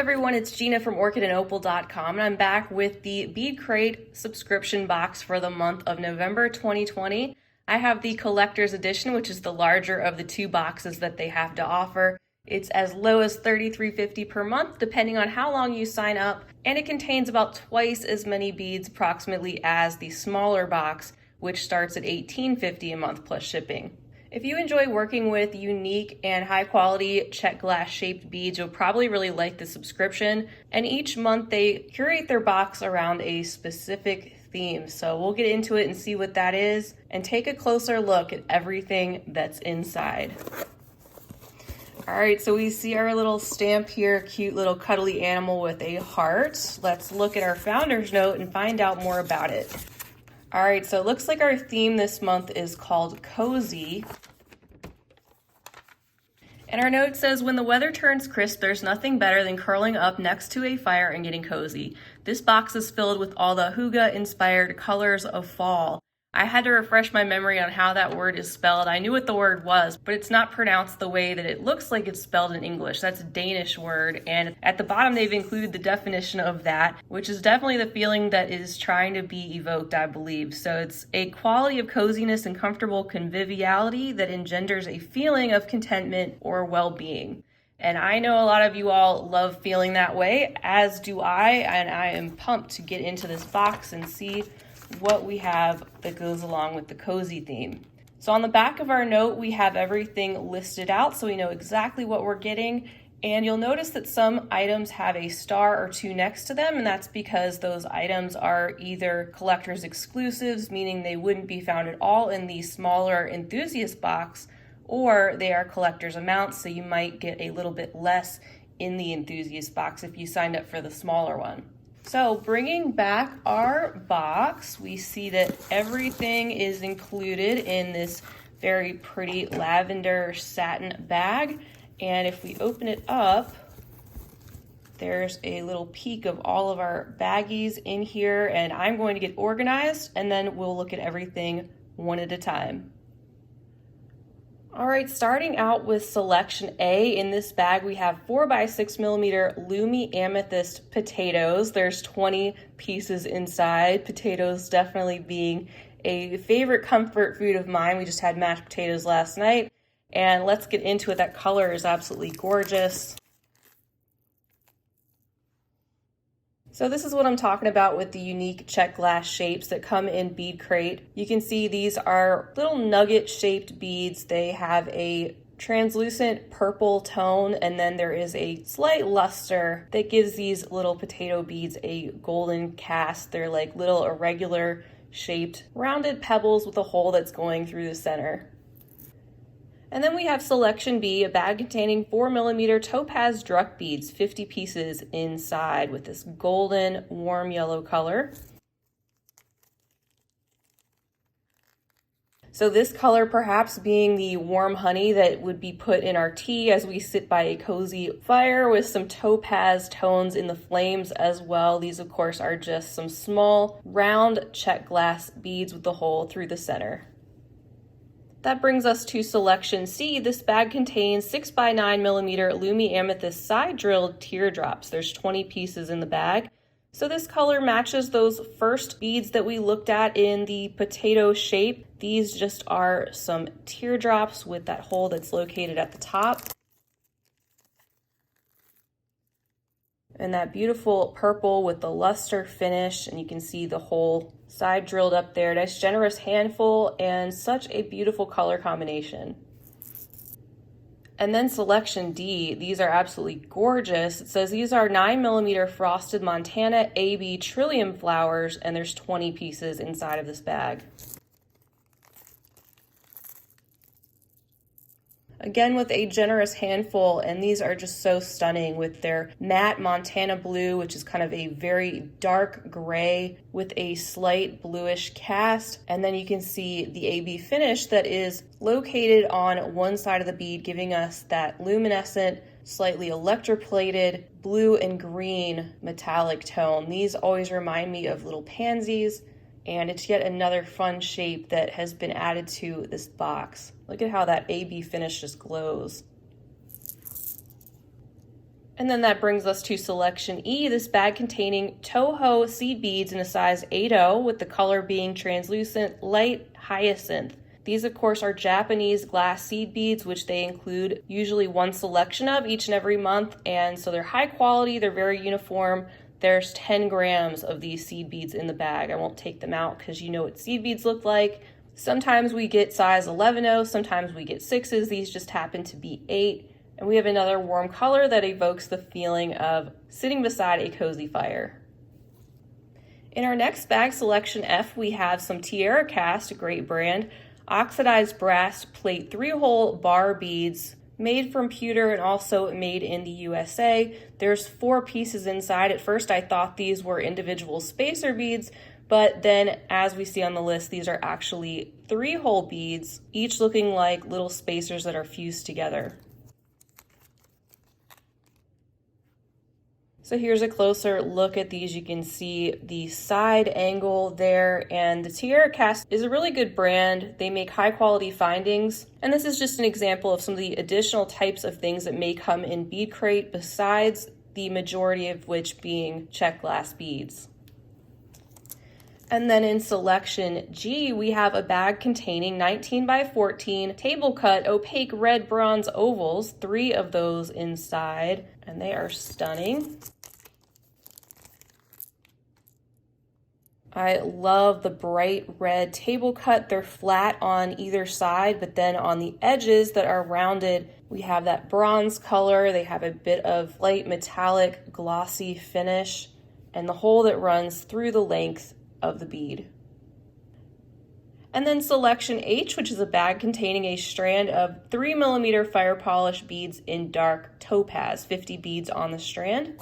everyone, it's Gina from orchidandopal.com, and I'm back with the BeadCrate subscription box for the month of November 2020. I have the collector's edition, which is the larger of the two boxes that they have to offer. It's as low as $33.50 per month, depending on how long you sign up, and it contains about twice as many beads approximately as the smaller box, which starts at $18.50 a month plus shipping. If you enjoy working with unique and high quality check glass shaped beads, you'll probably really like the subscription. And each month they curate their box around a specific theme. So we'll get into it and see what that is and take a closer look at everything that's inside. All right, so we see our little stamp here, cute little cuddly animal with a heart. Let's look at our founder's note and find out more about it. All right, so it looks like our theme this month is called Cozy. And our note says, when the weather turns crisp, there's nothing better than curling up next to a fire and getting cozy. This box is filled with all the hygge-inspired colors of fall. I had to refresh my memory on how that word is spelled. I knew what the word was, but it's not pronounced the way that it looks like it's spelled in English. That's a Danish word, and at the bottom they've included the definition of that, which is definitely the feeling that is trying to be evoked, I believe. So it's a quality of coziness and comfortable conviviality that engenders a feeling of contentment or well-being. And I know a lot of you all love feeling that way, as do I, and I am pumped to get into this box and see what we have that goes along with the cozy theme. So on the back of our note, we have everything listed out so we know exactly what we're getting. And you'll notice that some items have a star or two next to them, and that's because those items are either collector's exclusives, meaning they wouldn't be found at all in the smaller enthusiast box, or they are collector's amounts, so you might get a little bit less in the enthusiast box if you signed up for the smaller one. So bringing back our box, we see that everything is included in this very pretty lavender satin bag. And if we open it up, there's a little peek of all of our baggies in here, and I'm going to get organized and then we'll look at everything one at a time. All right, starting out with selection A, in this bag we have 4x6mm Lumi Amethyst potatoes. There's 20 pieces inside. Potatoes definitely being a favorite comfort food of mine. We just had mashed potatoes last night, and let's get into it. That color is absolutely gorgeous. So this is what I'm talking about with the unique check glass shapes that come in BeadCrate. You can see these are little nugget shaped beads. They have a translucent purple tone, and then there is a slight luster that gives these little potato beads a golden cast. They're like little irregular shaped rounded pebbles with a hole that's going through the center. And then we have selection B, a bag containing 4mm topaz druck beads, 50 pieces inside with this golden warm yellow color. So this color perhaps being the warm honey that would be put in our tea as we sit by a cozy fire, with some topaz tones in the flames as well. These of course are just some small round check glass beads with the hole through the center. That brings us to selection C. This bag contains 6x9mm Lumi Amethyst side drilled teardrops. There's 20 pieces in the bag. So this color matches those first beads that we looked at in the potato shape. These just are some teardrops with that hole that's located at the top. And that beautiful purple with the luster finish, and you can see the whole side drilled up there. Nice generous handful and such a beautiful color combination. And then selection D, these are absolutely gorgeous. It says these are 9mm frosted Montana AB trillium flowers, and there's 20 pieces inside of this bag. Again with a generous handful, and these are just so stunning with their matte Montana blue, which is kind of a very dark gray with a slight bluish cast. And then you can see the AB finish that is located on one side of the bead, giving us that luminescent, slightly electroplated blue and green metallic tone. These always remind me of little pansies, and it's yet another fun shape that has been added to this box. Look at how that AB finish just glows. And then that brings us to selection E, this bag containing Toho seed beads in a size 8-0 with the color being translucent light hyacinth. These, of course, are Japanese glass seed beads, which they include usually one selection of each and every month. And so they're high quality, they're very uniform. There's 10 grams of these seed beads in the bag. I won't take them out because you know what seed beads look like. Sometimes we get size 11-0, sometimes we get 6s. These just happen to be 8. And we have another warm color that evokes the feeling of sitting beside a cozy fire. In our next bag, selection F, we have some Tierra Cast, a great brand, oxidized brass plate 3-hole bar beads made from pewter and also made in the USA. There's 4 pieces inside. At first I thought these were individual spacer beads, but then as we see on the list, these are actually 3-hole beads, each looking like little spacers that are fused together. So here's a closer look at these. You can see the side angle there, and the Tierra Cast is a really good brand. They make high quality findings, and this is just an example of some of the additional types of things that may come in BeadCrate, besides the majority of which being check glass beads. And then in selection G, we have a bag containing 19 by 14 table cut opaque red bronze ovals, 3 of those inside, and they are stunning. I love the bright red table cut. They're flat on either side, but then on the edges that are rounded, we have that bronze color. They have a bit of light metallic glossy finish, and the hole that runs through the length of the bead. And then selection H, which is a bag containing a strand of 3mm fire polish beads in dark topaz, 50 beads on the strand.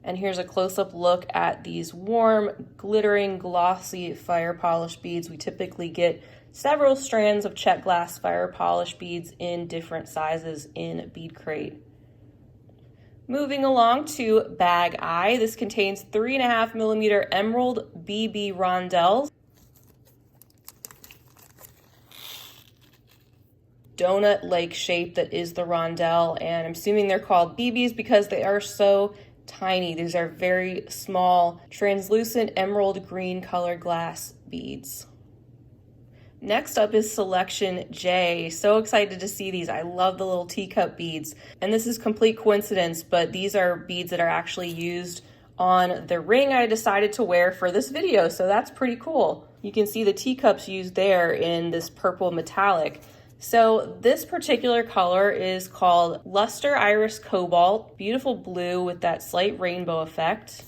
And here's a close-up look at these warm, glittering, glossy fire polish beads. We typically get several strands of check glass fire polish beads in different sizes in BeadCrate. Moving along to bag I, this contains 3.5mm emerald BB rondelles, donut-like shape that is the rondelle, and I'm assuming they're called BBs because they are so tiny. These are very small, translucent emerald green colored glass beads. Next up is selection J. So excited to see these. I love the little teacup beads. And this is complete coincidence, but these are beads that are actually used on the ring I decided to wear for this video. So that's pretty cool. You can see the teacups used there in this purple metallic. So this particular color is called Luster Iris Cobalt, beautiful blue with that slight rainbow effect.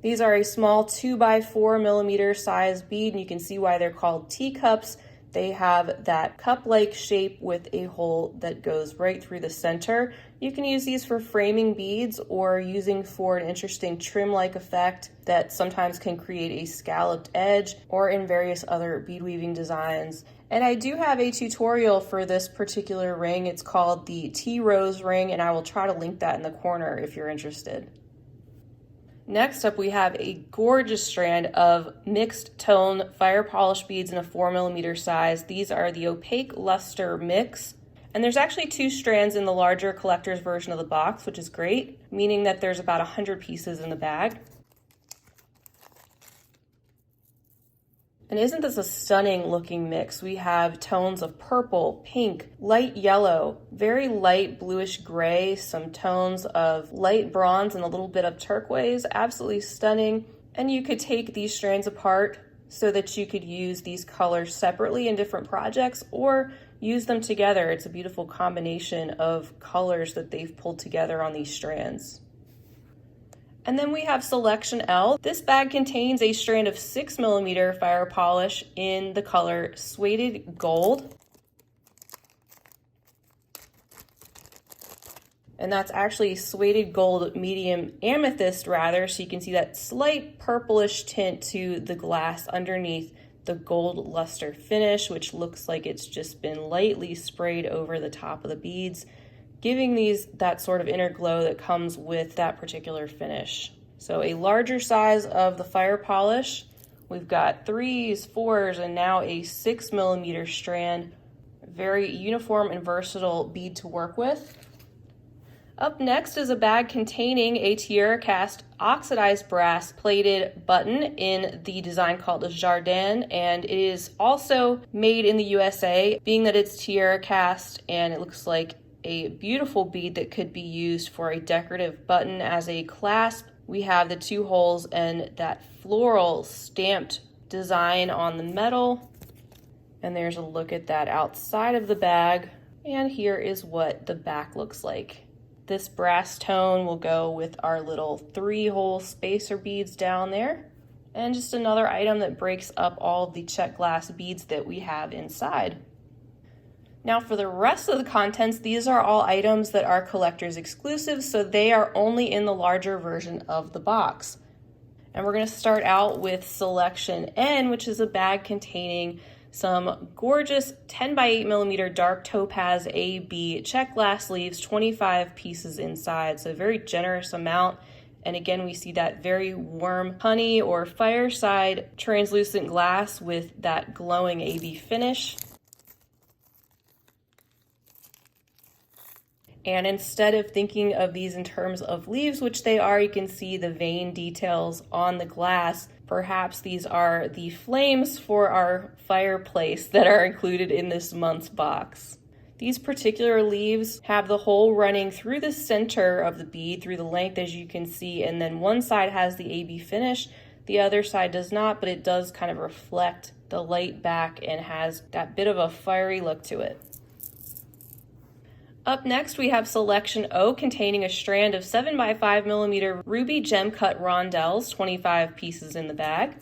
These are a small 2x4mm size bead, and you can see why they're called teacups. They have that cup-like shape with a hole that goes right through the center. You can use these for framing beads or using for an interesting trim-like effect that sometimes can create a scalloped edge, or in various other bead weaving designs. And I do have a tutorial for this particular ring. It's called the T-Rose ring, and I will try to link that in the corner if you're interested. Next up, we have a gorgeous strand of mixed tone fire polish beads in a 4mm size. These are the Opaque Luster Mix. And there's actually 2 strands in the larger collector's version of the box, which is great, meaning that there's about 100 pieces in the bag. And isn't this a stunning looking mix? We have tones of purple, pink, light yellow, very light bluish gray, some tones of light bronze and a little bit of turquoise. Absolutely stunning. And you could take these strands apart so that you could use these colors separately in different projects or use them together. It's a beautiful combination of colors that they've pulled together on these strands. And then we have selection L. This bag contains a strand of 6mm fire polish in the color Suede Gold. And that's actually Suede Gold medium amethyst rather, so you can see that slight purplish tint to the glass underneath the gold luster finish, which looks like it's just been lightly sprayed over the top of the beads, giving these that sort of inner glow that comes with that particular finish. So a larger size of the fire polish We've got 3s, 4s, and now a 6mm strand. Very uniform and versatile bead to work with. Up next is a bag containing a tiara cast oxidized brass plated button in the design called the Jardin, and it is also made in the USA, being that it's tiara cast, and it looks like a beautiful bead that could be used for a decorative button as a clasp. We have the 2 holes and that floral stamped design on the metal. And there's a look at that outside of the bag. And here is what the back looks like. This brass tone will go with our little 3-hole spacer beads down there. And just another item that breaks up all of the check glass beads that we have inside. Now for the rest of the contents, these are all items that are collector's exclusive, so they are only in the larger version of the box. And we're going to start out with Selection N, which is a bag containing some gorgeous 10x8mm dark topaz AB check glass leaves, 25 pieces inside, so a very generous amount. And again, we see that very warm honey or fireside translucent glass with that glowing AB finish. And instead of thinking of these in terms of leaves, which they are, you can see the vein details on the glass. Perhaps these are the flames for our fireplace that are included in this month's box. These particular leaves have the hole running through the center of the bead, through the length as you can see, and then one side has the AB finish, the other side does not, but it does kind of reflect the light back and has that bit of a fiery look to it. Up next, we have Selection O, containing a strand of 7x5mm ruby gem cut rondelles, 25 pieces in the bag.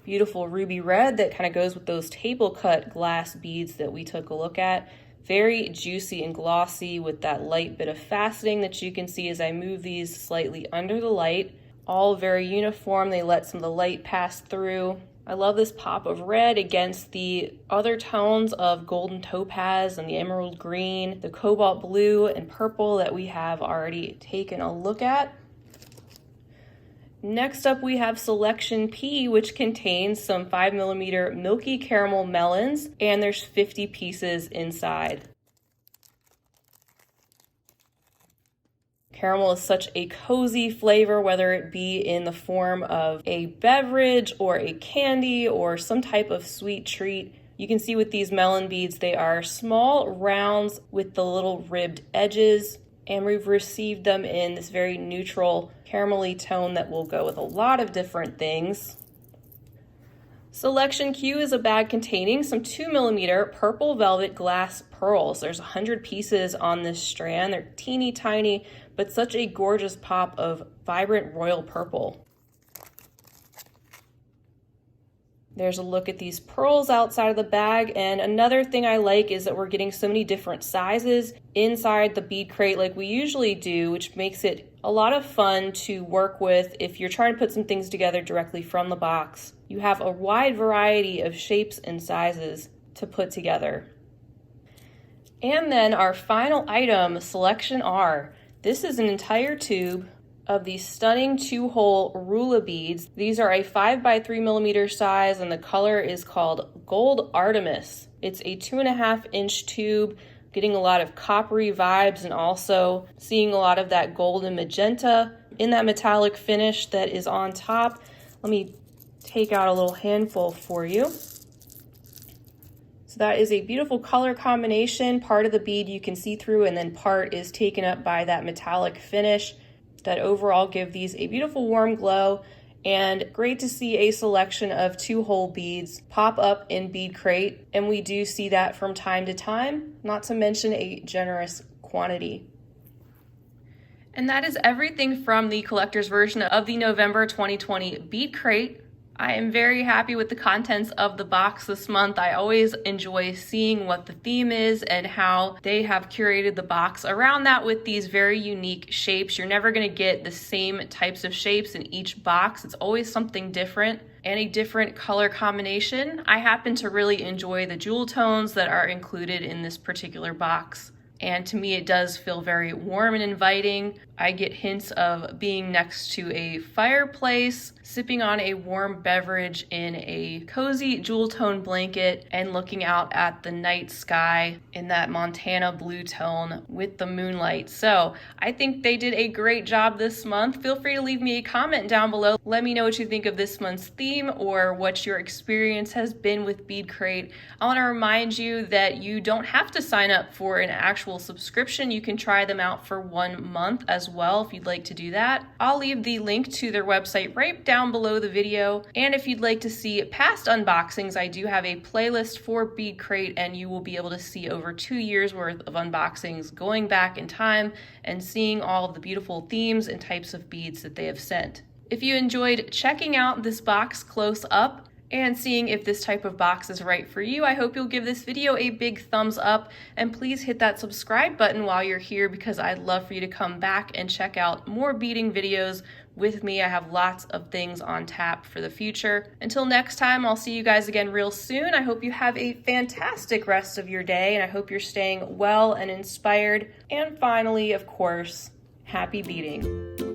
Beautiful ruby red that kind of goes with those table cut glass beads that we took a look at. Very juicy and glossy with that light bit of faceting that you can see as I move these slightly under the light. All very uniform, they let some of the light pass through. I love this pop of red against the other tones of golden topaz and the emerald green, the cobalt blue and purple that we have already taken a look at. Next up, we have Selection P, which contains some 5mm milky caramel melons, and there's 50 pieces inside. Caramel is such a cozy flavor, whether it be in the form of a beverage or a candy or some type of sweet treat. You can see with these melon beads, they are small rounds with the little ribbed edges, and we've received them in this very neutral caramelly tone that will go with a lot of different things. Selection Q is a bag containing some 2mm purple velvet glass pearls. There's 100 pieces on this strand. They're teeny tiny, but such a gorgeous pop of vibrant royal purple. There's a look at these pearls outside of the bag, and another thing I like is that we're getting so many different sizes inside the bead crate like we usually do, which makes it a lot of fun to work with if you're trying to put some things together directly from the box. You have a wide variety of shapes and sizes to put together. And then our final item, Selection R. This is an entire tube of these stunning 2-hole Rula beads. These are a 5x3mm size, and the color is called Gold Artemis. It's a 2.5-inch tube, getting a lot of coppery vibes and also seeing a lot of that gold and magenta in that metallic finish that is on top. Let me take out a little handful for you. So that is a beautiful color combination. Part of the bead you can see through, and then part is taken up by that metallic finish that overall give these a beautiful warm glow. And great to see a selection of 2-hole beads pop up in BeadCrate, and we do see that from time to time, not to mention a generous quantity. And that is everything from the collector's version of the November 2020 BeadCrate. I am very happy with the contents of the box this month. I always enjoy seeing what the theme is and how they have curated the box around that with these very unique shapes. You're never going to get the same types of shapes in each box. It's always something different and a different color combination. I happen to really enjoy the jewel tones that are included in this particular box. And to me, it does feel very warm and inviting. I get hints of being next to a fireplace, sipping on a warm beverage in a cozy jewel tone blanket, and looking out at the night sky in that Montana blue tone with the moonlight. So I think they did a great job this month. Feel free to leave me a comment down below. Let me know what you think of this month's theme or what your experience has been with BeadCrate. I want to remind you that you don't have to sign up for an actual subscription. You can try them out for 1 month as well if you'd like to do that. I'll leave the link to their website right down below the video. And if you'd like to see past unboxings, I do have a playlist for BeadCrate, and you will be able to see over 2 years worth of unboxings going back in time and seeing all of the beautiful themes and types of beads that they have sent. If you enjoyed checking out this box close up and seeing if this type of box is right for you, I hope you'll give this video a big thumbs up, and please hit that subscribe button while you're here, because I'd love for you to come back and check out more beading videos with me. I have lots of things on tap for the future. Until next time, I'll see you guys again real soon. I hope you have a fantastic rest of your day, and I hope you're staying well and inspired. And finally, of course, happy beading.